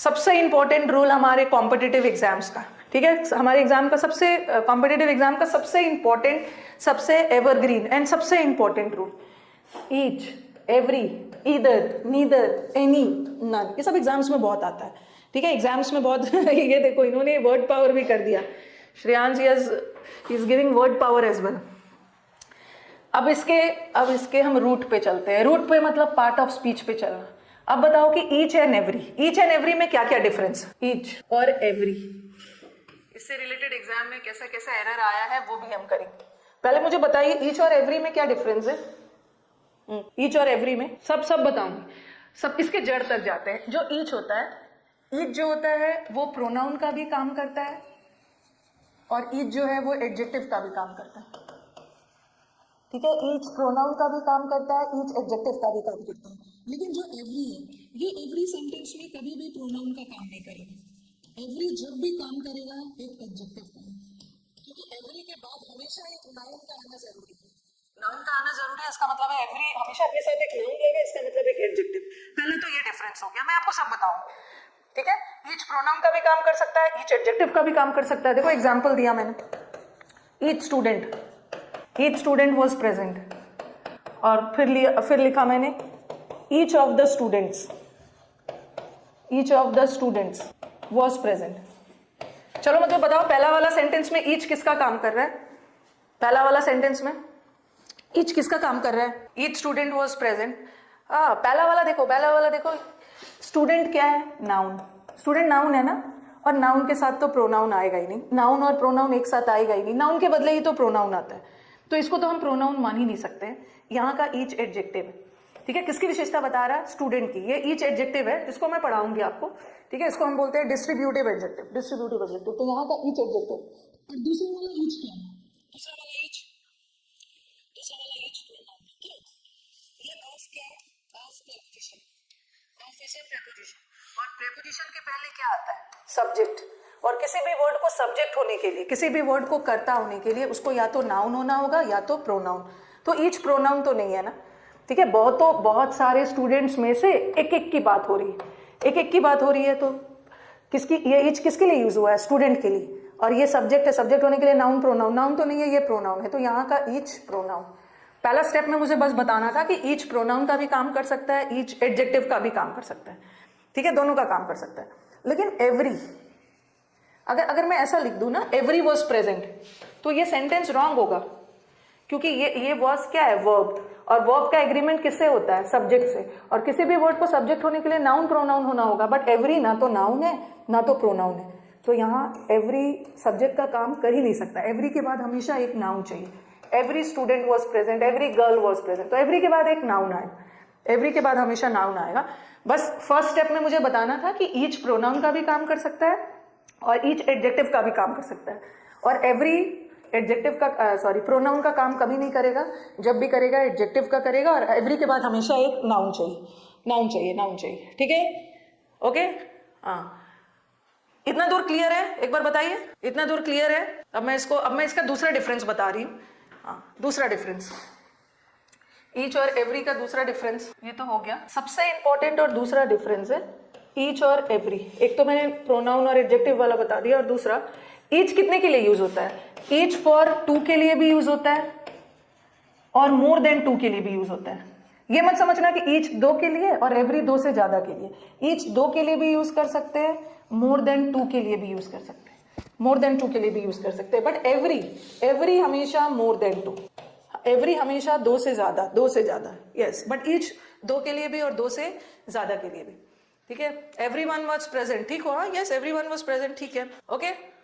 सबसे important rule हमारे competitive exams का, ठीक है, हमारे एग्जाम का सबसे कॉम्पिटिटिव एग्जाम का सबसे इंपॉर्टेंट, सबसे एवरग्रीन एंड सबसे important rule, each, every, either, neither, any, none, ये सब एग्जाम्स में बहुत आता है, ठीक है, एग्जाम्स में बहुत ये देखो इन्होंने वर्ड पावर भी कर दिया, Shreyansh is giving word power as well. अब इसके हम रूट पे चलते हैं, रूट पे मतलब पार्ट ऑफ स्पीच पे चलना। अब बताओ कि ईच एंड एवरी में क्या क्या डिफरेंस, ईच और एवरी, इससे रिलेटेड एग्जाम में कैसा कैसा एरर आया है वो भी हम करेंगे। पहले मुझे बताइए ईच और एवरी में क्या डिफरेंस है। ईच और एवरी में सब बताऊंगी, सब इसके जड़ तक जाते हैं। जो ईच होता है, ईच जो होता है वो प्रोनाउन का भी काम करता है और ईच जो है वो एडजेक्टिव का भी काम करता है, ठीक है, ईच प्रोनाउन का भी काम करता है, ईच एडजेक्टिव का भी काम करता है। लेकिन जो एवरी है, ये एवरी सेंटेंस में कभी भी प्रोनाउन का काम नहीं करेगा। एवरी जब भी काम करेगा एक एडजेक्टिव का, क्योंकि एवरी के बाद हमेशा एक नाउन का आना जरूरी है। नाउन का आना जरूरी है, इसका मतलब है एवरी हमेशा अपने साथ एक नाउन लेगा, इसका मतलब एक एडजेक्टिव। पहले तो ये डिफरेंस हो गया, मैं आपको सब बताऊं, ठीक है। ईच प्रोनाउन का भी काम कर सकता है, ईच एडजेक्टिव का भी काम कर सकता है। देखो एग्जाम्पल दिया मैंने, ईच स्टूडेंट वॉज प्रेजेंट, और फिर लिखा मैंने each of the students was present. चलो मुझे बताओ पहला वाला सेंटेंस में ईच किसका काम कर रहा है, पहला वाला सेंटेंस में ईच किसका काम कर रहा है, ईच स्टूडेंट वॉज प्रेजेंट। पहला वाला देखो स्टूडेंट क्या है, नाउन, स्टूडेंट नाउन है ना, और नाउन के साथ तो प्रोनाउन आएगा ही नहीं, नाउन और प्रोनाउन एक साथ आएगा ही नहीं, नाउन के बदले ही तो प्रोनाउन आता है, तो इसको तो हम प्रोनाउन मान ही नहीं सकते। यहाँ का ईच एडजेक्टिव है, ठीक है, किसकी विशेषता बता रहा है, स्टूडेंट की। ये ईच एडजेक्टिव है जिसको मैं पढ़ाऊंगी आपको, ठीक है, इसको हम बोलते हैं डिस्ट्रीब्यूटिव एडजेक्टिव, तो यहाँ का ईच एडजेक्टिव। और दूसरा वाला ईच क्या है, दूसरा वाला ईच ये ऑफ क्या है, of preposition, of is a preposition, और प्रेपोजिशन के पहले क्या आता है, सब्जेक्ट। और किसी भी वर्ड को सब्जेक्ट होने के लिए, किसी भी वर्ड को कर्ता होने के लिए उसको या तो नाउन होना होगा या तो प्रोनाउन, तो ईच प्रोनाउन तो नहीं है ना, ठीक है। बहुत सारे स्टूडेंट्स में से एक की बात हो रही है, तो किसकी, ये ईच किसके लिए यूज हुआ है, स्टूडेंट के लिए, और ये सब्जेक्ट है, सब्जेक्ट होने के लिए नाउन प्रोनाउन, नाउन तो नहीं है, ये प्रोनाउन है, तो यहाँ का ईच प्रोनाउन। पहला स्टेप में मुझे बस बताना था कि ईच प्रोनाउन का भी काम कर सकता है, ईच एडजेक्टिव का भी काम कर सकता है, ठीक है, दोनों का काम कर सकता है। लेकिन एवरी, अगर मैं ऐसा लिख दूं ना, एवरी वॉज प्रेजेंट, तो ये सेंटेंस रॉन्ग होगा, क्योंकि ये वॉज क्या है, वर्ब, और वर्ब का एग्रीमेंट किससे होता है, सब्जेक्ट से, और किसी भी वर्ड को सब्जेक्ट होने के लिए नाउन प्रोनाउन होना होगा, बट एवरी ना तो नाउन है ना तो प्रोनाउन है, तो यहाँ एवरी सब्जेक्ट का काम कर ही नहीं सकता। एवरी के बाद हमेशा एक नाउन चाहिए, every student was present, every girl was present, तो एवरी के बाद एक नाउन आएगा, एवरी के बाद हमेशा नाउन आएगा। बस फर्स्ट स्टेप में मुझे बताना था कि ईच प्रोनाउन का भी काम कर सकता है और ईच एडजेक्टिव का भी काम कर सकता है, और एवरी एडजेक्टिव का प्रोनाउन का काम कभी नहीं करेगा, जब भी करेगा एडजेक्टिव का करेगा, और एवरी के बाद हमेशा एक नाउन चाहिए, ठीक है, ओके। हाँ, इतना दूर क्लियर है, एक बार बताइए, इतना दूर क्लियर है। अब मैं इसका दूसरा डिफरेंस बता रही हूँ। हाँ, दूसरा डिफरेंस, ईच और एवरी का दूसरा डिफरेंस ये तो हो गया, सबसे इंपॉर्टेंट और दूसरा डिफरेंस है ईच और एवरी। एक तो मैंने प्रोनाउन और एडजेक्टिव वाला बता दिया, और दूसरा ईच कितने के लिए यूज होता है, ईच फॉर 2 के लिए भी यूज होता है और मोर देन 2 के लिए भी यूज होता है। ये मत समझना कि ईच 2 के लिए और एवरी 2 से ज्यादा के लिए, ईच 2 के लिए भी यूज कर सकते हैं, मोर देन 2 के लिए भी यूज कर सकते हैं, बट एवरी हमेशा मोर देन 2, एवरी हमेशा 2 से ज्यादा, यस, बट ईच 2 के लिए भी और 2 से ज्यादा के लिए भी, ठीक है। एवरीवन वाज प्रेजेंट, ठीक हो, यस, एवरीवन वाज प्रेजेंट, ठीक है, ओके।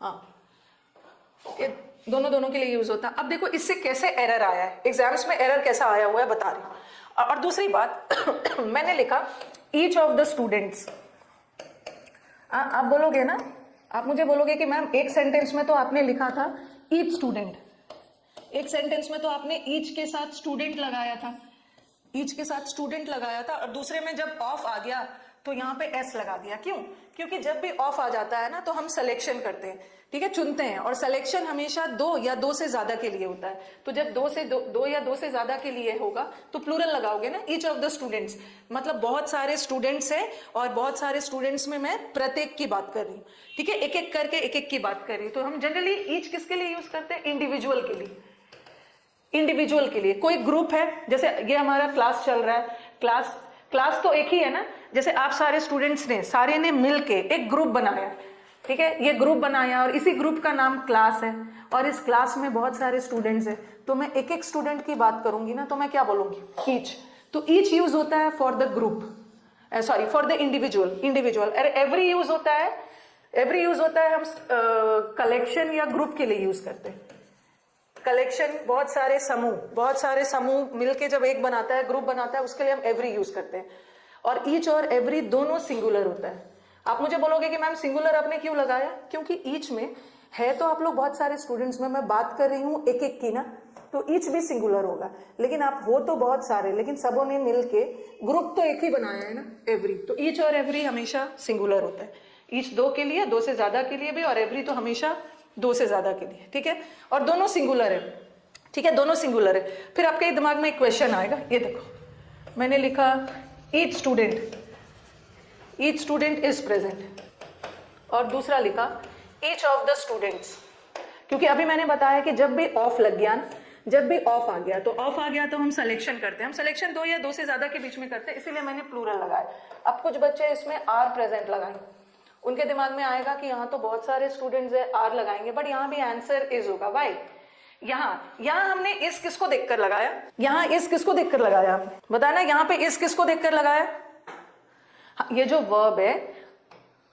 हाँ, ये दोनों के लिए यूज होता है। अब देखो इससे कैसे एरर आया है, एग्जाम्स में एरर कैसा आया हुआ है बता रही हूँ। और दूसरी बात मैंने लिखा ईच ऑफ द स्टूडेंट्स, आप बोलोगे ना, आप मुझे बोलोगे कि मैम एक सेंटेंस में तो आपने लिखा था ईच स्टूडेंट, एक सेंटेंस में तो आपने ईच के साथ स्टूडेंट लगाया था, और दूसरे में जब ऑफ आ गया तो यहाँ पे एस लगा दिया। क्यों? क्योंकि जब भी ऑफ आ जाता है ना तो हम सिलेक्शन करते हैं, ठीक है, चुनते हैं, और सिलेक्शन हमेशा 2 या 2 से ज्यादा के लिए होता है। तो जब 2 या 2 से ज्यादा के लिए होगा तो प्लूरल लगाओगे ना, ईच ऑफ द स्टूडेंट्स, मतलब बहुत सारे स्टूडेंट्स हैं और बहुत सारे स्टूडेंट्स में मैं प्रत्येक की बात कर रही हूँ, ठीक है, एक एक करके एक एक की बात कर रही हूँ। तो हम जनरली ईच किसके लिए यूज करते हैं? इंडिविजुअल के लिए। इंडिविजुअल के लिए कोई ग्रुप है, जैसे ये हमारा क्लास चल रहा है, क्लास तो एक ही है ना, जैसे आप सारे स्टूडेंट्स ने सारे ने मिलके एक ग्रुप बनाया, ठीक है, ये ग्रुप बनाया और इसी ग्रुप का नाम क्लास है और इस क्लास में बहुत सारे स्टूडेंट्स हैं, तो मैं एक एक स्टूडेंट की बात करूंगी ना, तो मैं क्या बोलूंगी? ईच। तो ईच यूज होता है for the group, sorry for the individual. अरे एवरी यूज होता है हम कलेक्शन या ग्रुप के लिए यूज करते हैं। कलेक्शन बहुत सारे समूह मिलके जब एक बनाता है, ग्रुप बनाता है, उसके लिए हम एवरी यूज करते हैं। और ईच और एवरी दोनों सिंगुलर होता है। आप मुझे बोलोगे कि मैम सिंगुलर आपने क्यों लगाया? क्योंकि ईच में है तो आप लोग बहुत सारे स्टूडेंट्स में, मैं बात कर रही हूँ एक एक की ना, तो ईच भी सिंगुलर होगा। लेकिन आप हो तो बहुत सारे, लेकिन सबों ने मिलके ग्रुप तो एक ही बनाया है ना, एवरी। तो ईच और एवरी हमेशा सिंगुलर होता है। ईच 2 के लिए, 2 से ज्यादा के लिए भी, और एवरी तो हमेशा 2 से ज्यादा के लिए, ठीक है। और दोनों सिंगुलर है, ठीक है, दोनों सिंगुलर है। फिर आपके दिमाग में एक क्वेश्चन आएगा, ये देखो मैंने लिखा ईच स्टूडेंट इज प्रेजेंट, और दूसरा लिखा ईच ऑफ द स्टूडेंट्स। क्योंकि अभी मैंने बताया कि जब भी ऑफ लग गया, जब भी ऑफ आ गया तो हम सिलेक्शन करते हैं। हम सिलेक्शन 2 या 2 से ज्यादा के बीच में करते हैं, इसीलिए मैंने प्लूरल लगाया। अब कुछ बच्चे इसमें आर प्रेजेंट लगाएंगे, उनके दिमाग में आएगा कि यहाँ तो बहुत सारे स्टूडेंट्स है, आर लगाएंगे, बट यहाँ भी आंसर इज होगा। वाई? यहाँ हमने इस किसको देखकर लगाया? यहाँ इस किसको देखकर लगाया? बताना, यहाँ पे इस किसको देखकर लगाया? ये जो वर्ब है,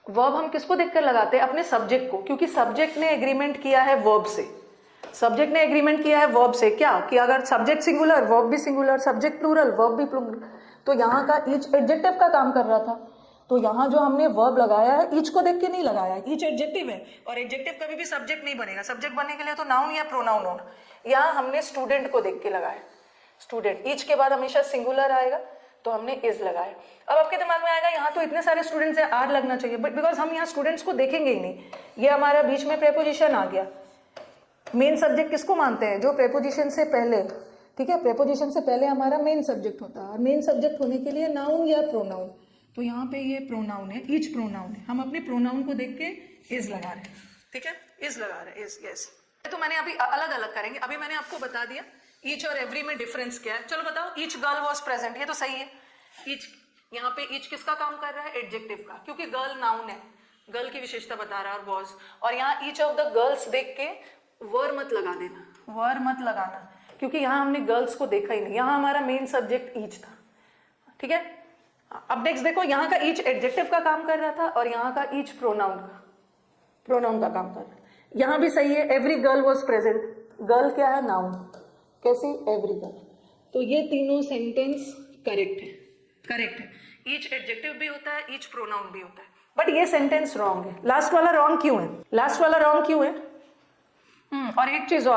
वर्ब हम किसको देखकर लगाते हैं? अपने सब्जेक्ट को, क्योंकि सब्जेक्ट ने एग्रीमेंट किया है वर्ब से। सब्जेक्ट ने एग्रीमेंट किया है वर्ब से, क्या कि अगर सब्जेक्ट सिंगुलर, वर्ब भी सिंगुलर, सब्जेक्ट प्लूरल, वर्ब भी प्लूरल। तो यहाँ का ईच एडजेक्टिव का काम कर रहा था, तो यहाँ जो हमने वर्ब लगाया है ईच को देख के नहीं लगाया। ईच एडजेक्टिव है और एडजेक्टिव कभी भी सब्जेक्ट नहीं बनेगा। सब्जेक्ट बनने के लिए तो नाउन या प्रोनाउन होना। यहाँ हमने स्टूडेंट को देख के लगाया, स्टूडेंट। ईच के बाद हमेशा सिंगुलर आएगा, तो हमने इज लगाया। अब आपके दिमाग में आएगा यहाँ तो इतने सारे स्टूडेंट्स हैं, आर लगना चाहिए, बट बिकॉज हम यहाँ स्टूडेंट्स को देखेंगे ही नहीं, ये हमारा बीच में प्रेपोजिशन आ गया। मेन सब्जेक्ट किसको मानते हैं? जो प्रेपोजिशन से पहले, ठीक है, प्रेपोजिशन से पहले हमारा मेन सब्जेक्ट होता है, और मेन सब्जेक्ट होने के लिए नाउन या प्रोनाउन। तो यहाँ पे ये प्रोनाउन है, ईच प्रोनाउन है, हम अपने प्रोनाउन को देख के इज लगा रहे हैं, ठीक है, इज लगा रहे हैं, इज, यस। तो मैंने अभी अलग अलग करेंगे। अभी मैंने आपको बता दिया ईच और एवरी में डिफरेंस क्या है। चलो बताओ, ईच गर्ल वॉज प्रेजेंट, ये तो सही है। ईच, यहाँ पे ईच किसका काम कर रहा है? एडजेक्टिव का, क्योंकि गर्ल नाउन है, गर्ल की विशेषता बता रहा है, और वॉज। और यहाँ ईच ऑफ द गर्ल्स देख के वर मत लगा देना, वर मत लगाना, क्योंकि यहाँ हमने गर्ल्स को देखा ही नहीं, यहाँ हमारा मेन सब्जेक्ट ईच था, ठीक है। अब नेक्स्ट देखो, यहाँ का ईच एडजेक्टिव का काम कर रहा था और यहाँ का ईच प्रोनाउन का काम कर रहा है। यहाँ भी सही है, every girl was present. Girl क्या है? नाउन। कैसे? Every girl. तो ये तीनों सेंटेंस करेक्ट है। ईच एडजेक्टिव भी होता है, ईच प्रोनाउन भी होता है, बट ये सेंटेंस रॉन्ग है। लास्ट वाला रॉन्ग क्यों है? और एक चीज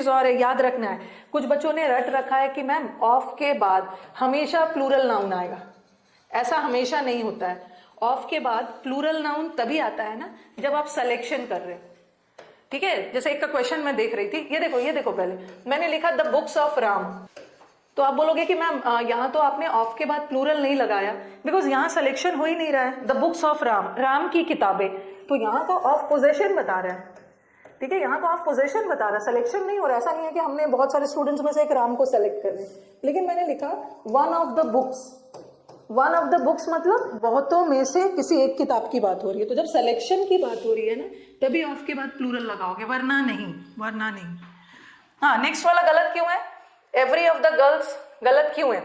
और है, याद रखना है। कुछ बच्चों ने रट रखा है कि मैम ऑफ के बाद हमेशा प्लूरल नाउन आएगा। ऐसा हमेशा नहीं होता है। ऑफ के बाद प्लूरल नाउन तभी आता है ना जब आप सिलेक्शन कर रहे हो, ठीक है। जैसे एक का क्वेश्चन मैं देख रही थी, ये देखो पहले मैंने लिखा द बुक्स ऑफ राम, तो आप बोलोगे कि मैम यहाँ तो आपने ऑफ के बाद प्लूरल नहीं लगाया, बिकॉज यहाँ सिलेक्शन हो ही नहीं रहा है। The books of Ram, Ram की किताबें, तो यहाँ तो ऑफ पोजेशन बता रहा है, ठीक है, यहाँ तो ऑफ पोजेशन बता रहा है, सिलेक्शन नहीं हो रहा। ऐसा नहीं है कि हमने बहुत सारे स्टूडेंट्स में से एक राम को सेलेक्ट कर रहे, लेकिन मैंने लिखा वन ऑफ द बुक्स, मतलब बहुतों में से किसी एक किताब की बात हो रही है। तो जब सिलेक्शन की बात हो रही है ना, तभी ऑफ के बाद प्लूरल लगाओगे, वरना नहीं। हाँ, नेक्स्ट वाला गलत क्यों है? एवरी ऑफ द गर्ल्स गलत क्यों है?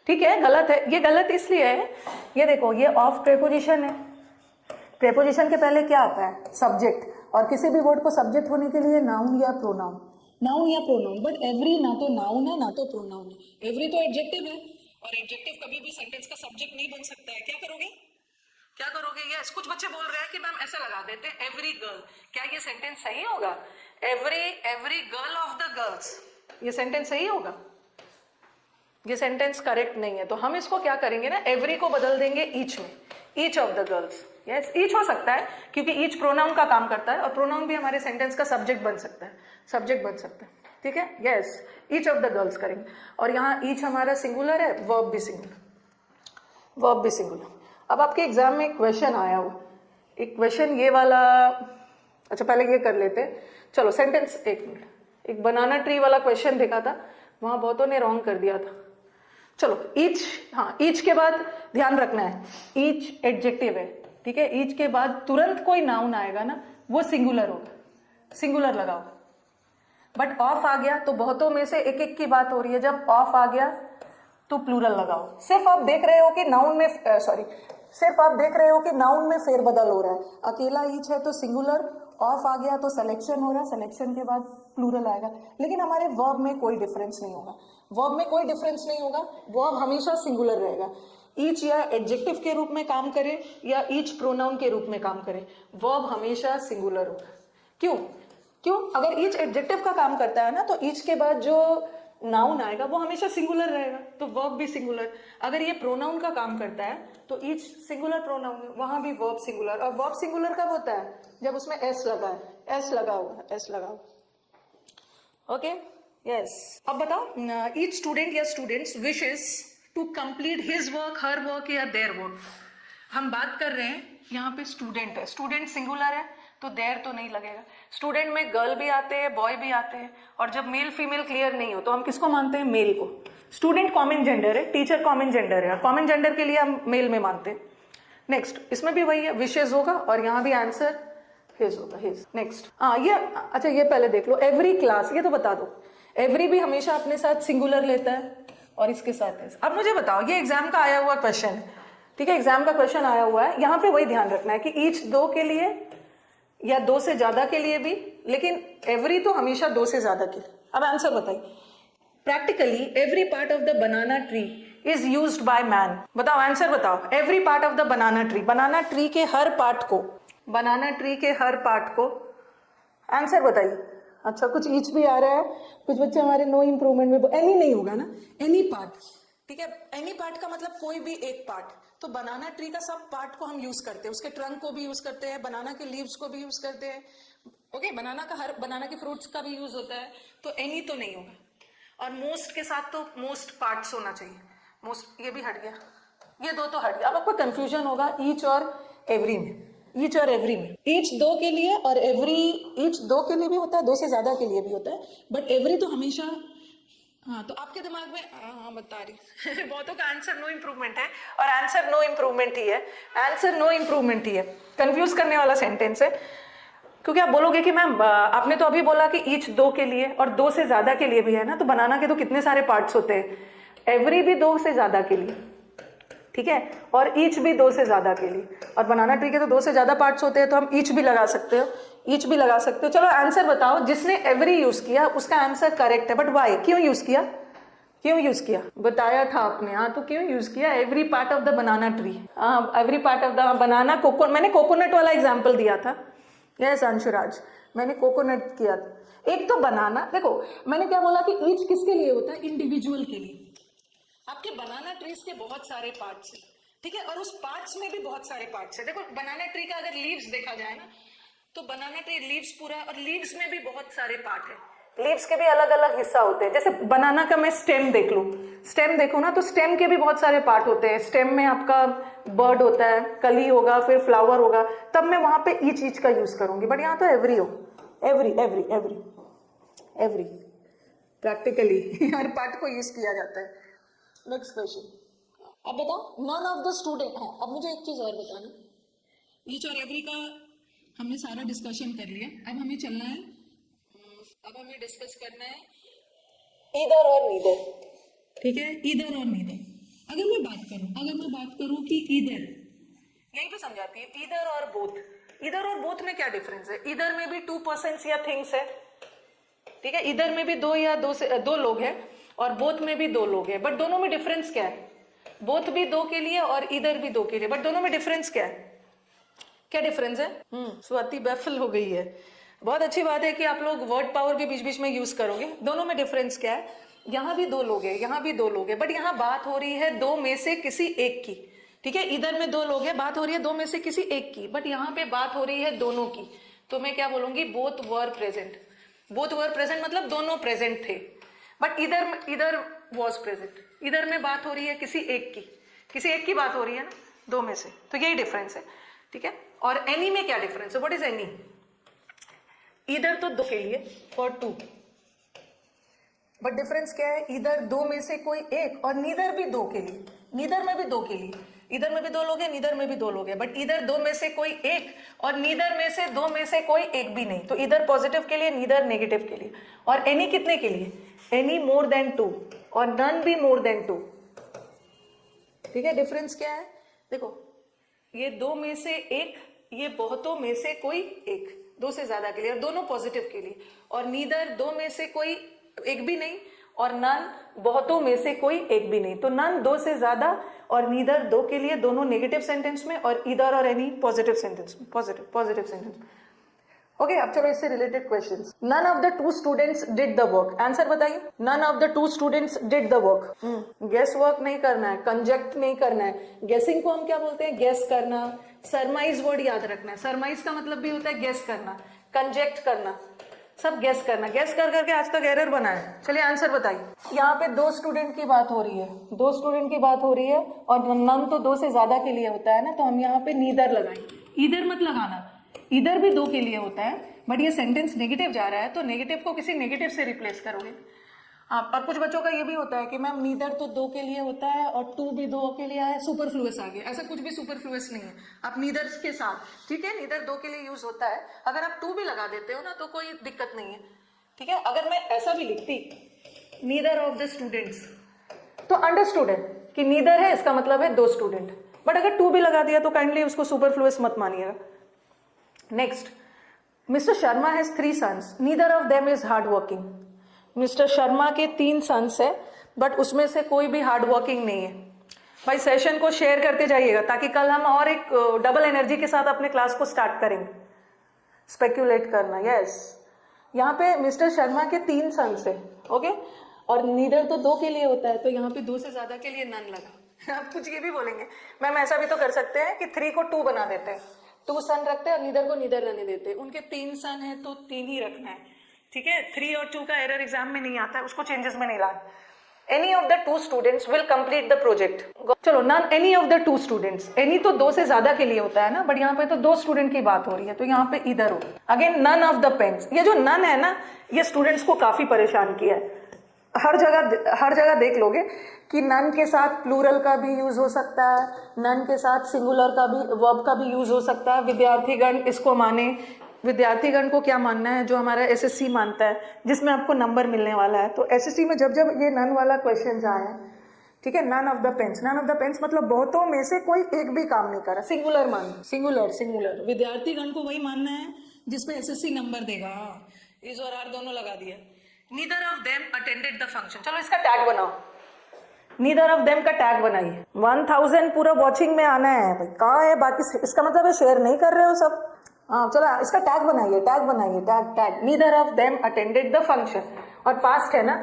ठीक है, गलत है। ये गलत इसलिए है, ये देखो, ये ऑफ प्रेपोजिशन है। प्रेपोजिशन के पहले क्या आता है? सब्जेक्ट, और किसी भी वर्ड को सब्जेक्ट होने के लिए नाउन या प्रोनाउन, बट एवरी ना तो नाउन है ना तो प्रोनाउन है। एवरी तो एडजेक्टिव है, और एडजेक्टिव कभी भी सेंटेंस का सब्जेक्ट नहीं बन सकता है। क्या करोगे? यस, कुछ बच्चे बोल रहे हैं कि मैम ऐसा लगा देते हैं एवरी गर्ल, क्या ये सेंटेंस सही होगा? Every girl of the girls, ये सेंटेंस सही होगा? ये सेंटेंस करेक्ट नहीं है। तो हम इसको क्या करेंगे ना, एवरी को बदल देंगे ईच में। Each of the girls, yes each हो सकता है क्योंकि ईच प्रोनाउन का काम करता है और प्रोनाउन भी हमारे सेंटेंस का सब्जेक्ट बन सकता है, सब्जेक्ट बन सकता है, ठीक है, yes each of the girls करेंगे। और यहाँ ईच हमारा सिंगुलर है, वर्ब भी सिंगुलर, वर्ब भी सिंगुलर। अब आपके एग्जाम में एक क्वेश्चन आया हुआ, एक क्वेश्चन ये वाला, अच्छा पहले ये कर लेते हैं, चलो सेंटेंस, एक मिनट, एक बनाना ट्री वाला क्वेश्चन देखा था, वहां बहुतों ने रॉन्ग कर दिया था। चलो ईच, हाँ ईच के बाद ध्यान रखना है, ईच एडजेक्टिव है, ठीक है, ईच के बाद तुरंत कोई नाउन आएगा ना वो सिंगुलर होगा, सिंगुलर लगाओ। बट ऑफ आ गया तो बहुतों में से एक एक की बात हो रही है, जब ऑफ आ गया तो प्लूरल लगाओ। सिर्फ आप देख रहे हो कि नाउन में सिर्फ आप देख रहे हो कि नाउन में फेरबदल हो रहा है, अकेला ईच है तो सिंगुलर, ऑफ आ गया तो सिलेक्शन हो रहा है, सिलेक्शन के बाद प्लूरल आएगा। लेकिन हमारे वर्ब में कोई डिफरेंस नहीं होगा, वर्ब में कोई डिफरेंस नहीं होगा, वर्ब हमेशा सिंगुलर रहेगा। ईच या एडजेक्टिव के रूप में काम करे या ईच प्रोनाउन के रूप में काम करे, वर्ब हमेशा सिंगुलर होगा। क्यों? अगर ईच एडजेक्टिव का काम करता है ना तो ईच के बाद जो नाउन आएगा वो हमेशा सिंगुलर रहेगा, तो वर्ब भी सिंगुलर। अगर ये प्रोनाउन का काम करता है तो ईच सिंगुलर प्रोनाउन है, वहां भी वर्ब सिंगुलर। और वर्ब सिंगुलर कब होता है? जब उसमें एस लगा है, एस लगा हुआ, एस लगा हुआ। Okay, yes. अब बताओ, ईच स्टूडेंट या students wishes to complete his work, her work या देयर वर्क। हम बात कर रहे हैं यहाँ पे स्टूडेंट है, स्टूडेंट सिंगुलर है तो देयर तो नहीं लगेगा। स्टूडेंट में गर्ल भी आते हैं, बॉय भी आते हैं, और जब मेल फीमेल क्लियर नहीं हो तो हम किसको मानते हैं? मेल को। स्टूडेंट कॉमन जेंडर है, टीचर कॉमन जेंडर है, कॉमन जेंडर के लिए हम मेल में मानते हैं। नेक्स्ट, इसमें भी वही है, विशेज होगा और यहाँ भी आंसर हिज होगा, हिज। नेक्स्ट, ये अच्छा, ये पहले देख लो, एवरी क्लास, ये तो बता दो, एवरी भी हमेशा अपने साथ सिंगुलर लेता है और इसके साथ है। अब मुझे बताओ, ये एग्जाम का आया हुआ क्वेश्चन है, ठीक है, एग्जाम का क्वेश्चन आया हुआ है, यहाँ पे वही ध्यान रखना है कि ईच दो के लिए या दो से ज्यादा के लिए भी, लेकिन एवरी तो हमेशा दो से ज्यादा के लिए। अब आंसर बताइए। Practically every part of the banana tree is used by man. बताओ आंसर बताओ। Every part of the banana tree, banana tree के हर पार्ट को, बनाना ट्री के हर पार्ट को, आंसर बताइए। अच्छा, कुछ ईच भी आ रहा है, कुछ बच्चे हमारे नो इम्प्रूवमेंट में, एनी नहीं होगा ना, एनी पार्ट, ठीक है। एनी पार्ट का मतलब कोई भी एक पार्ट, तो बनाना ट्री का सब पार्ट को हम यूज करते हैं, उसके ट्रंक को भी यूज करते हैं, बनाना के लीव्स को भी यूज करते हैं, ओके, बनाना का हर, बनाना के फ्रूट्स का भी यूज होता है, तो एनी तो नहीं होगा। और मोस्ट के साथ तो मोस्ट पार्ट्स होना चाहिए, मोस्ट, ये भी हट गया, ये दो तो हट गया। अब आपको कंफ्यूजन होगा ईच और एवरी में, ईच और एवरी में। ईच दो के लिए और एवरी, ईच दो के लिए भी होता है, दो से ज्यादा के लिए भी होता है, बट एवरी तो हमेशा, हाँ, तो आपके दिमाग में, हाँ बता रही बहुतों का आंसर नो इम्प्रूवमेंट है, और आंसर नो इम्प्रूवमेंट ही है, आंसर नो इम्प्रूवमेंट ही है। कंफ्यूज करने वाला सेंटेंस है, क्योंकि आप बोलोगे कि मैम आपने तो अभी बोला कि ईच दो के लिए और दो से ज्यादा के लिए भी है ना, तो बनाना के तो कितने सारे पार्ट्स होते हैं, एवरी भी दो से ज्यादा के लिए, ठीक है, और ईच भी दो से ज्यादा के लिए, और बनाना ट्री के तो दो से ज्यादा पार्ट्स होते हैं, तो हम ईच भी लगा सकते हो, ईच भी लगा सकते हो। चलो आंसर बताओ, जिसने एवरी यूज किया उसका आंसर करेक्ट है, बट वाई, क्यों यूज किया, क्यों यूज किया, बताया था आपने, हाँ, तो क्यों यूज किया? Every part of the banana tree, हाँ, every part of the banana, मैंने कोकोनट वाला एग्जाम्पल दिया था, यस अंशुराज, मैंने कोकोनट किया था। एक तो बनाना, देखो मैंने क्या बोला कि ईच किसके लिए होता है? इंडिविजुअल के लिए। आपके बनाना ट्रीज के बहुत सारे पार्ट्स हैं, ठीक है, और उस पार्ट्स में भी बहुत सारे पार्ट्स हैं। देखो बनाना ट्री का अगर लीव्स देखा जाए ना, तो बनाना ट्री लीव्स पूरा, और लीव्स में भी बहुत सारे पार्ट है, लीव्स के भी अलग अलग हिस्सा होते हैं। जैसे बनाना का मैं स्टेम देख लूं, स्टेम देखो ना, तो स्टेम के भी बहुत सारे पार्ट होते हैं। स्टेम में आपका बर्ड होता है, कली होगा, फिर फ्लावर होगा, तब मैं वहां पे ईच ईच का यूज करूंगी, बट यहाँ तो एवरी हो, every every every every, practically हर पार्ट को यूज किया जाता है। नेक्स्ट क्वेश्चन, अब बताओ, नन ऑफ द स्टूडेंट, हाँ, अब मुझे एक चीज और बताना, ईच और एवरी का हमने सारा डिस्कशन कर लिया, अब हमें चलना है, अब हमें डिस्कस करना है ईदर और नीदर, ठीक है, ईदर और नीदर। अगर मैं बात करूं कि ईदर, यही पे समझाती है, ईदर और बोथ, ईदर और बोथ में क्या डिफरेंस है? ईदर में भी 2 पर्सन्स या थिंग्स है, ठीक है, ईदर में भी दो या दो लोग हैं, और बोथ में भी दो लोग हैं, बट दोनों में डिफरेंस क्या है? बोथ भी दो के लिए और ईदर भी दो के लिए, बट दोनों में डिफरेंस क्या है? क्या डिफरेंस है? स्वाति बैफल हो गई है। बहुत अच्छी बात है कि आप लोग वर्ड पावर भी बीच बीच में यूज करोगे। दोनों में डिफरेंस क्या है? यहाँ भी दो लोग हैं, यहाँ भी दो लोग हैं, बट यहाँ बात हो रही है दो में से किसी एक की, ठीक है, इधर में दो लोग हैं, बात हो रही है दो में से किसी एक की, बट यहाँ पे बात हो रही है दोनों की, तो मैं क्या बोलूंगी, both were present. Both were present मतलब दोनों प्रेजेंट थे, बट इधर वॉज प्रेजेंट। इधर में बात हो रही है किसी एक की बात हो रही है ना, दो में से, तो यही डिफरेंस है। ठीक है, और एनी में क्या डिफरेंस है, व्हाट इज एनी? इधर तो दो के लिए, फॉर टू, बट डिफरेंस क्या है, इधर दो में से कोई एक, और नीदर भी दो के लिए, नीदर में भी दो के लिए, इधर में भी दो लोग हैं, नीदर में भी दो लोग हैं, बट इधर दो में से कोई एक और नीदर में से दो में से कोई एक भी नहीं, तो इधर पॉजिटिव के लिए, नीदर नेगेटिव के लिए। और एनी कितने के लिए, एनी मोर देन टू और नन भी मोर देन टू। ठीक है, डिफरेंस क्या है, देखो ये दो में से एक, ये बहुतों में से कोई एक, दो से ज्यादा के लिए, और दोनों पॉजिटिव के लिए, और नीदर दो में से कोई एक भी नहीं, और नन बहुतों में से कोई एक भी नहीं, तो नन दो से ज्यादा और नीदर दो के लिए, दोनों नेगेटिव सेंटेंस में, और इधर और एनी पॉजिटिव सेंटेंस में, पॉजिटिव सेंटेंस में। ओके, अब चलो इससे related questions. None of the two students did the work, answer बताइए। None of the two students did the work. Guess work नहीं करना है, कंजेक्ट नहीं करना है। गेसिंग को हम क्या बोलते हैं, गेस करना। सरमाइज वर्ड याद रखना है, सरमाइज का मतलब भी होता है गेस करना, कंजेक्ट करना, सब गेस करना। गेस कर करके आज तक एरर बना है। चलिए आंसर बताइए। यहाँ पे दो स्टूडेंट की बात हो रही है, दो स्टूडेंट की बात हो रही है, और नन तो दो से ज्यादा के लिए होता है ना, तो हम यहाँ पे नीदर लगाएंगे। इधर मत लगाना, इधर भी दो के लिए होता है, बट ये सेंटेंस नेगेटिव जा रहा है, तो नेगेटिव को किसी नेगेटिव से रिप्लेस करोगे। हाँ, और कुछ बच्चों का ये भी होता है कि मैम नीदर तो दो के लिए होता है और टू भी दो के लिए है, सुपरफ्लुअस आ गया। ऐसा कुछ भी सुपरफ्लुअस नहीं है, आप नीदर के साथ, ठीक है, नीदर दो के लिए यूज होता है। अगर आप टू भी लगा देते हो ना तो कोई दिक्कत नहीं है। ठीक है, अगर मैं ऐसा भी लिखती, नीदर ऑफ द स्टूडेंट्स, तो अंडरस्टूड है कि नीदर है, इसका मतलब है दो स्टूडेंट, बट अगर टू भी लगा दिया तो काइंडली उसको सुपरफ्लुअस मत मानिएगा। Next, mister Sharma has 3 sons, neither of them is hard working. Mister Sharma के 3 सन्स है, बट उसमें से कोई भी हार्ड वर्किंग नहीं है। भाई सेशन को शेयर करते जाइएगा ताकि कल हम और एक डबल एनर्जी के साथ अपने क्लास को स्टार्ट करेंगे। स्पेक्यूलेट करना, यस। यहाँ पे मिस्टर शर्मा के 3 सन्स है, ओके, और नीदर तो दो के लिए होता है, तो यहाँ पे दो से ज्यादा के लिए नन लगा। आप कुछ ये भी बोलेंगे, मैम ऐसा भी तो कर सकते हैं कि 3 को 2 बना देते हैं, 2 सन रखते हैं और नीदर को नीदर रहने देते हैं। उनके 3 सन है तो 3 ही रखना है। ठीक है, 3 और 2 का एरर एग्जाम में नहीं आता है, उसको चेंजेस में नहीं लाना। Any of the 2 students will complete the project. चलो, none any of the 2 students, any तो दो से ज्यादा के लिए होता है ना, बट यहाँ पे तो 2 स्टूडेंट की बात हो रही है, तो यहाँ पे इधर हो। Again, none of the pens, ये जो नन है ना, ये स्टूडेंट्स को काफी परेशान किया है। हर जगह देख लोगे कि नन के साथ प्लूरल का भी यूज हो सकता है, नन के साथ सिंगुलर का भी, वर्ब का भी यूज हो सकता है। विद्यार्थीगण इसको माने, विद्यार्थीगण को क्या मानना है, जो हमारा एसएससी मानता है, जिसमें आपको नंबर मिलने वाला है। तो एसएससी में जब जब ये नन वाला क्वेश्चन आया, ठीक है, none of the pens, none of the pens मतलब बहुतों में से कोई एक भी काम नहीं कर रहा, सिंगुलर मान, सिंगुलर। विद्यार्थीगण को वही मानना है जिसमें एसएससी नंबर देगा। इस और आर दोनों लगा दिया। Neither of them attended the function, चलो इसका टैग बनाओ, नीदर ऑफ देम का टैग बनाइए। 1000 पूरा वॉचिंग में आना है भाई, कहाँ है बाकी, इसका मतलब है शेयर नहीं कर रहे हो सब। हाँ चलो इसका टैग बनाइए, tag neither of them attended the function. और पास्ट है ना,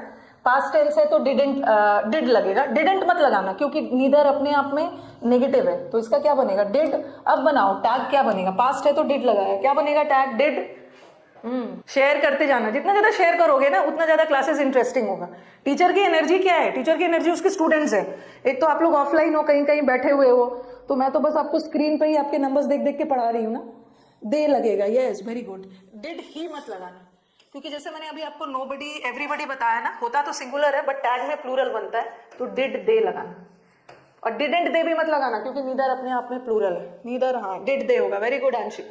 पास्ट टेंस है तो डिड लगेगा। डिडंट मत लगाना क्योंकि नीदर अपने आप में नेगेटिव है, तो इसका क्या बनेगा, डिड। अब बनाओ टैग, क्या बनेगा, पास्ट है तो डिड लगाया, क्या बनेगा टैग, डिड। शेयर करते जाना, जितना ज्यादा शेयर करोगे ना उतना ज्यादा क्लासेस इंटरेस्टिंग होगा। टीचर की एनर्जी क्या है, टीचर की एनर्जी उसके स्टूडेंट्स है। एक तो आप लोग ऑफलाइन हो, कहीं कहीं बैठे हुए हो, तो मैं तो बस आपको स्क्रीन पे ही आपके नंबर्स देख देख के पढ़ा रही हूँ ना। दे लगेगा, yes, very good. Did he मत लगाना, क्योंकि जैसे मैंने अभी आपको नोबडी एवरीबडी बताया ना, होता तो सिंगुलर है बट टैग में प्लूरल बनता है, तो डिड दे लगाना। और डिडेंट दे भी मत लगाना क्योंकि नीदर अपने आप में प्लूरल है, नीदर, हाँ डिड दे होगा। वेरी गुड आंशिक।